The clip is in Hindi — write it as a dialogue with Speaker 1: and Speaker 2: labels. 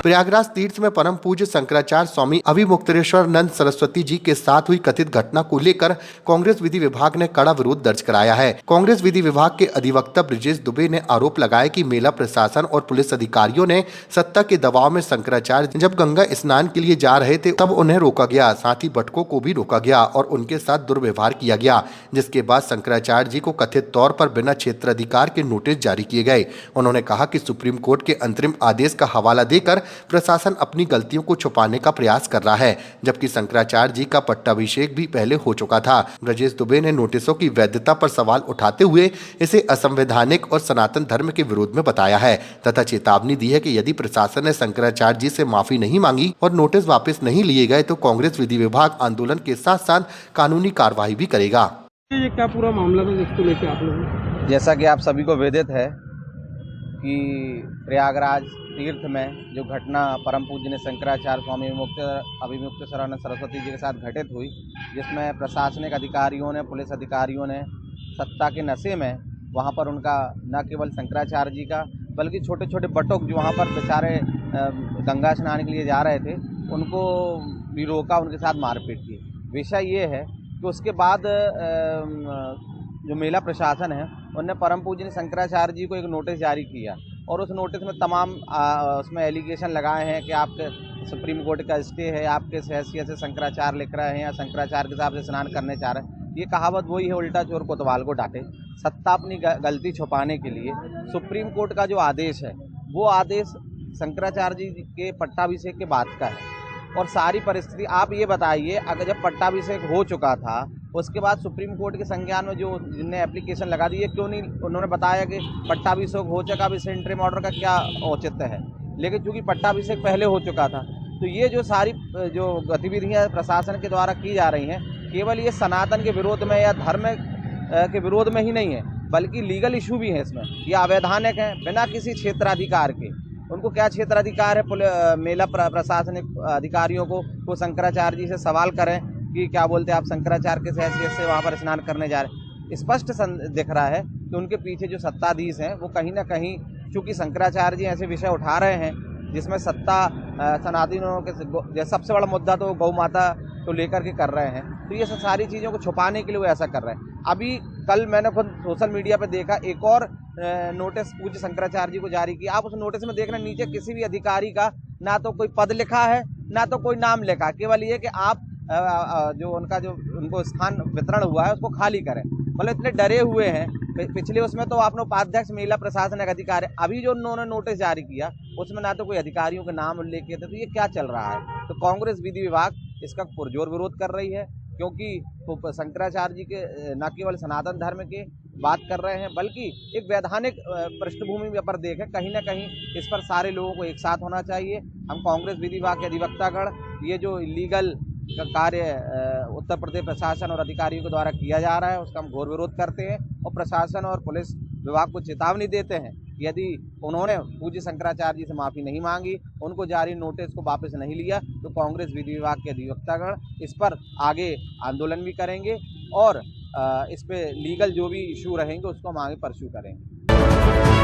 Speaker 1: प्रयागराज तीर्थ में परम पूज्य शंकराचार्य स्वामी अभिमुक्तेश्वरानंद सरस्वती जी के साथ हुई कथित घटना को लेकर कांग्रेस विधि विभाग ने कड़ा विरोध दर्ज कराया है। कांग्रेस विधि विभाग के अधिवक्ता ब्रजेश दुबे ने आरोप लगाया कि मेला प्रशासन और पुलिस अधिकारियों ने सत्ता के दबाव में शंकराचार्य जब गंगा स्नान के लिए जा रहे थे तब उन्हें रोका गया, साथ ही बटकों को भी रोका गया और उनके साथ दुर्व्यवहार किया गया, जिसके बाद शंकराचार्य जी को कथित तौर पर बिना क्षेत्राधिकार के नोटिस जारी किए गए। उन्होंने कहा कि सुप्रीम कोर्ट के अंतरिम आदेश का हवाला देकर प्रशासन अपनी गलतियों को छुपाने का प्रयास कर रहा है, जबकि शंकराचार्य जी का पट्टाभिषेक भी पहले हो चुका था। ब्रजेश दुबे ने नोटिसों की वैधता पर सवाल उठाते हुए इसे असंवैधानिक और सनातन धर्म के विरोध में बताया है तथा चेतावनी दी है कि यदि प्रशासन ने शंकराचार्य जी से माफी नहीं मांगी और नोटिस वापस नहीं लिए गए तो कांग्रेस विधि विभाग आंदोलन के साथ साथ कानूनी कार्रवाई भी करेगा।
Speaker 2: ये क्या पूरा मामला था जिसको लेकर आप लोग?
Speaker 3: जैसा कि आप सभी को विदित है कि प्रयागराज तीर्थ में जो घटना परम पूज्य शंकराचार्य स्वामी अभिमुक्तेश्वरानंद सरस्वती जी के साथ घटित हुई, जिसमें प्रशासनिक अधिकारियों ने, पुलिस अधिकारियों ने सत्ता के नशे में वहां पर उनका न केवल शंकराचार्य जी का बल्कि छोटे छोटे बटुक जो वहां पर बेचारे गंगा स्नान के लिए जा रहे थे उनको भी रोका, उनके साथ मारपीट की। विषय ये है कि उसके बाद जो मेला प्रशासन है उन्होंने परम पूज्य शंकराचार्य जी को एक नोटिस जारी किया और उस नोटिस में तमाम उसमें एलिगेशन लगाए हैं कि आपके सुप्रीम कोर्ट का स्टे है, आपके हैसियत से शंकराचार्य लिख रहे हैं या शंकराचार्य के हिसाब से स्नान करने चाह रहे हैं। ये कहावत वही है, उल्टा चोर कोतवाल को डांटे। सत्ता अपनी गलती छुपाने के लिए सुप्रीम कोर्ट का जो आदेश है वो आदेश शंकराचार्य जी के पट्टाभिषेक के बाद का है और सारी परिस्थिति आप ये बताइए, अगर जब पट्टाभिषेक हो चुका था उसके बाद सुप्रीम कोर्ट के संज्ञान में जो जिनने एप्लीकेशन लगा दी है, क्यों नहीं उन्होंने बताया कि पट्टाभिषेक हो चुका, अब इस इंटरिम ऑर्डर का क्या औचित्य है। लेकिन चूंकि पट्टाभिषेक पहले हो चुका था तो ये जो सारी जो गतिविधियां प्रशासन के द्वारा की जा रही हैं केवल ये सनातन के विरोध में या धर्म के विरोध में ही नहीं है बल्कि लीगल इशू भी है इसमें। ये अवैधानिक है, बिना किसी क्षेत्राधिकार के। उनको क्या क्षेत्राधिकार है मेला प्रशासनिक अधिकारियों को वो शंकराचार्य जी से सवाल करें कि क्या बोलते हैं आप शंकराचार्य के हैसियत से वहाँ पर स्नान करने जा रहे हैं। स्पष्ट दिख रहा है कि उनके पीछे जो सत्ताधीश हैं वो कहीं ना कहीं, चूँकि शंकराचार्य जी ऐसे विषय उठा रहे हैं जिसमें सत्ता सनातनियों के सबसे बड़ा मुद्दा तो गौ माता को लेकर के कर रहे हैं, तो ये सारी चीज़ों को छुपाने के लिए वो ऐसा कर रहे हैं। अभी कल मैंने खुद सोशल मीडिया पे देखा एक और नोटिस पूज्य शंकराचार्य जी को जारी किया। आप उस नोटिस में देख रहे हैं नीचे किसी भी अधिकारी का ना तो कोई पद लिखा है ना तो कोई नाम लिखा है, केवल ये कि आप जो उनको स्थान वितरण हुआ है उसको खाली करें। मतलब इतने डरे हुए हैं। पिछले उसमें तो आपने उपाध्यक्ष मेला प्रशासनिक अधिकारी, अभी जो उन्होंने नोटिस जारी किया उसमें ना तो कोई अधिकारियों के नाम उल्लेख किए थे। तो ये क्या चल रहा है? तो कांग्रेस विधि विभाग इसका पुरजोर विरोध कर रही है, क्योंकि तो शंकराचार्य जी के न केवल सनातन धर्म के बात कर रहे हैं बल्कि एक वैधानिक पृष्ठभूमि पर देखें, कहीं ना कहीं इस पर सारे लोगों को एक साथ होना चाहिए। हम कांग्रेस विधि विभाग के अधिवक्तागण ये जो इलीगल कार्य उत्तर प्रदेश प्रशासन और अधिकारियों के द्वारा किया जा रहा है उसका हम घोर विरोध करते हैं और प्रशासन और पुलिस विभाग को चेतावनी देते हैं कि यदि उन्होंने पूज्य शंकराचार्य जी से माफ़ी नहीं मांगी, उनको जारी नोटिस को वापस नहीं लिया तो कांग्रेस विधि विभाग के अधिवक्तागण इस पर आगे आंदोलन भी करेंगे और इस पे लीगल जो भी इशू रहेंगे उसको हम आगे परस्यू करेंगे।